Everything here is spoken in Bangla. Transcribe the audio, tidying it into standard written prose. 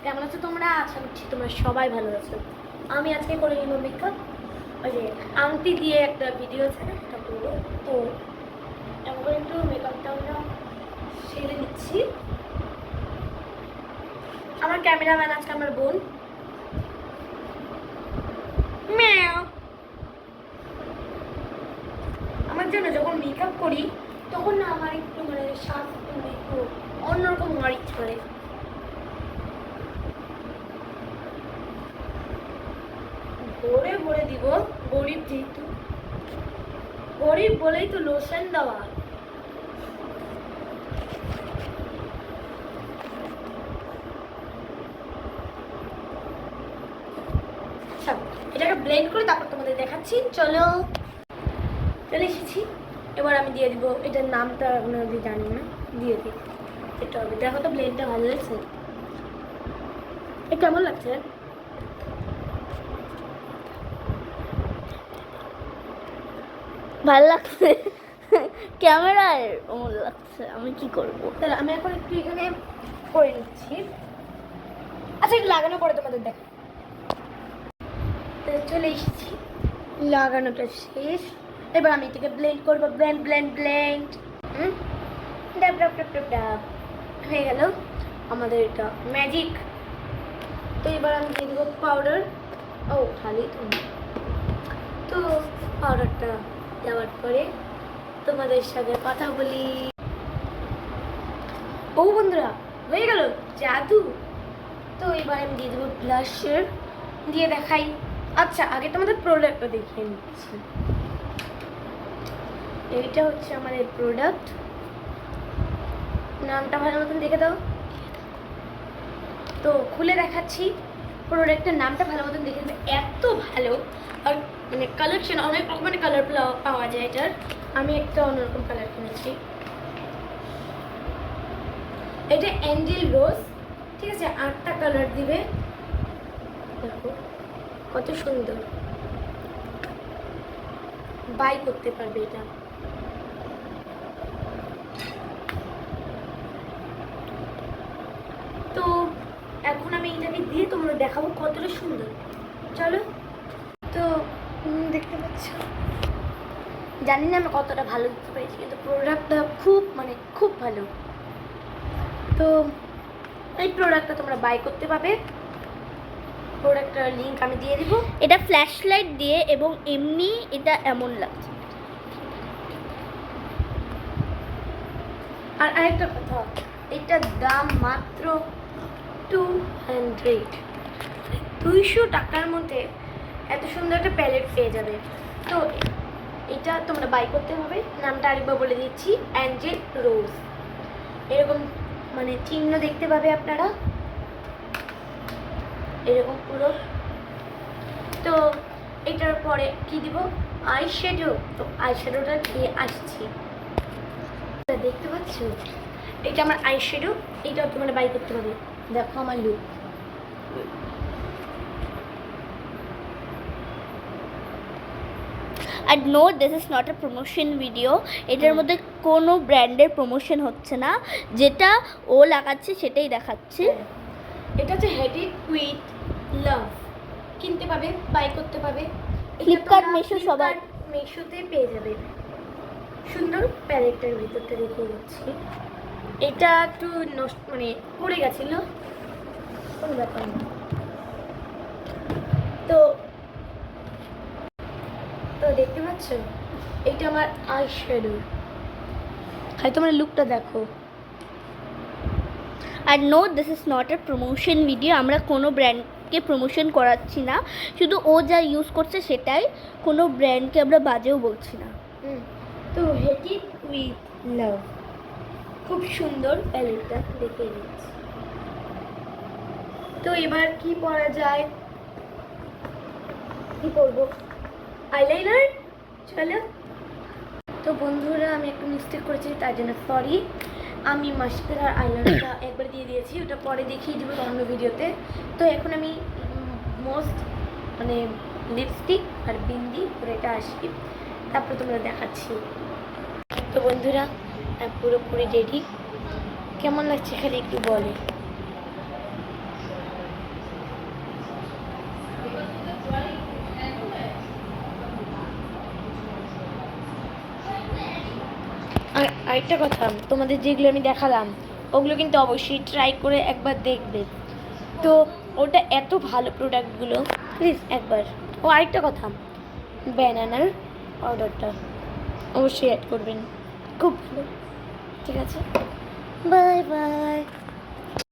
কেমন আছো তোমরা? আশা করছি তোমরা সবাই ভালো আছো। আমি আজকে করে নিব মেকআপ, ওই যে আংটি দিয়ে একটা ভিডিও আছে এটা করবো। তো এমন করে একটু মেকআপটা আমরা সেরে নিচ্ছি। আমার ক্যামেরাম্যান আজকে আমার বোন। ম্যাও। আমার জন্য যখন মেকআপ করি তখন না আমার একটু মানে শ্বাস একটু অন্যরকম হওয়ার ইচ্ছে করে। ভরে ভরে দিব, গরিব যেহেতু, গরিব বলেই তো লোশন দেওয়া। এটাকে ব্লেন্ড করে তারপর তোমাদের দেখাচ্ছি। চলো, চলে এসেছি। এবার আমি দিয়ে দিব, এটার নামটা আপনারা যদি জানি না দিয়ে দিই। এটা হবে, দেখো তো ব্লেন্ডটা ভালো লাগছে। এটা কেমন লাগছে? ভালো লাগছে, ক্যামেরায় অমন লাগছে, আমি কি করবো? তাহলে আমি এখন একটু এখানে করে নিচ্ছি। আচ্ছা, এটা লাগানো পরে তোমাদের দেখা। চলে এসেছি, লাগানোটা শেষ। এবার আমি এটাকে ব্লেন্ড করবো। ব্লেন্ড ব্লেন্ড ব্লেন্ড ডাব ডাব ডাব ডাব ডাব হয়ে গেল আমাদের এটা ম্যাজিক। তো এবার আমি দিয়ে দেবো পাউডার। ও খালি তো পাউডারটা দেওয়ার পরে তোমাদের সাথে কথা বলি। ও বন্ধুরা, হয়ে গেল জাদু। তো এবার আমি দিয়ে দেবো ব্লাশার, দিয়ে দেখাই। আচ্ছা, আগে তোমাদের প্রোডাক্টটা দেখিয়ে নিচ্ছি। এইটা হচ্ছে আমাদের প্রোডাক্ট। নামটা ভালো মতন দেখে দাও। তো খুলে দেখাচ্ছি প্রোডাক্টের নামটা ভালো মতন দেখে দেবে। এত ভালো, আর মানে কালেকশন অনেক রকমের কালার পাওয়া যায় এটার। আমি একটা অন্যরকম কালার কিনেছি। এটা অ্যাঞ্জেল রোজ, ঠিক আছে? 8টা কালার দিবে। দেখো কত সুন্দর, বাই করতে পারবে এটা। তো এখন আমি এটাকে দিয়ে তোমরা দেখাবো কতটা সুন্দর। চলো। তো দেখতে পাচ্ছ, জানি না আমি কতটা ভালো দিতে পেরেছি, কিন্তু প্রোডাক্টটা খুব মানে খুব ভালো। তো এই প্রোডাক্টটা তোমরা বাই করতে পারবে। প্রোডাক্টটার লিংক আমি দিয়ে দিব। এটা ফ্ল্যাশ লাইট দিয়ে এবং এমনি এটা এমন লাগছে। আর আরেকটা কথা, এটার দাম মাত্র 200 টাকার মধ্যে এত সুন্দর একটা প্যালেট পেয়ে যাবে। তো এটা তোমরা বাই করতে হবে। নামটা আরেকবার বলে দিচ্ছি, অ্যাঞ্জেল রোজ। এরকম মানে চিহ্ন দেখতে পাবে আপনারা, এরকম পুরো। তো এটার পরে কি দিব? Eye shadow. তো আই শ্যাডোটা দিয়ে আসছি, দেখতে পাচ্ছ? এটা আমার আই শ্যাডো, এইটাও তোমরা বাই করতে পারবে। দেখো আমার লুক। আর no, this is not a promotion video. এটার মধ্যে কোনো ব্র্যান্ডের প্রমোশন হচ্ছে না, যেটা ও লাগাচ্ছে সেটাই দেখাচ্ছি। এটা হচ্ছে হেডেড উইথ লাভ, কিনতে পাবে, বাই করতে পাবে। ফ্লিপকার্ট, মিশো, সবাই মিশোতে পেয়ে যাবে। সুন্দর প্যালেটটার ভিতরটা দেখিয়ে দিচ্ছি। এটা একটু নষ্ট মানে পড়ে গেছিল, কোনো ব্যাপার না। তো তো দেখতে পাচ্ছ, এটা আমার আই শ্যাডো। খালি তোমার লুকটা দেখো। আর no, this is not a promotion video. আমরা কোনো ব্র্যান্ডকে প্রমোশন করাচ্ছি না, শুধু ও যা ইউজ করছে সেটাই। কোনো ব্র্যান্ডকে আমরা বাজেও বলছি না। তো হেডেড উইথ লাভ, খুব সুন্দর প্যালেটটা দেখে দিচ্ছি। তো এবার কি পরা যায়, কি করবো? আইলাইনার। চলো। তো বন্ধুরা, আমি একটু মিস্টেক করেছি, তার জন্য সরি। আমি মাস্কারার আইলাইনারটা একবার দিয়ে দিয়েছি, ওটা পরে দেখিয়ে দেবো অন্য ভিডিওতে। তো এখন আমি মোস্ট মানে লিপস্টিক আর বিন্দি করে এটা আসি, তারপরে তোমরা দেখাচ্ছি। তো বন্ধুরা, পুরোপুরি রেডি। কেমন লাগছে খালি একটু বলে। আরেকটা কথা, তোমাদের যেগুলো আমি দেখালাম ওগুলো কিন্তু অবশ্যই ট্রাই করে একবার দেখবে। তো ওটা এত ভালো প্রোডাক্টগুলো, প্লিজ একবার। ও আরেকটা কথা, ব্যানানার অর্ডারটা অবশ্যই অ্যাড করবেন, খুব ভালো। ঠিক আছে, বাই বাই।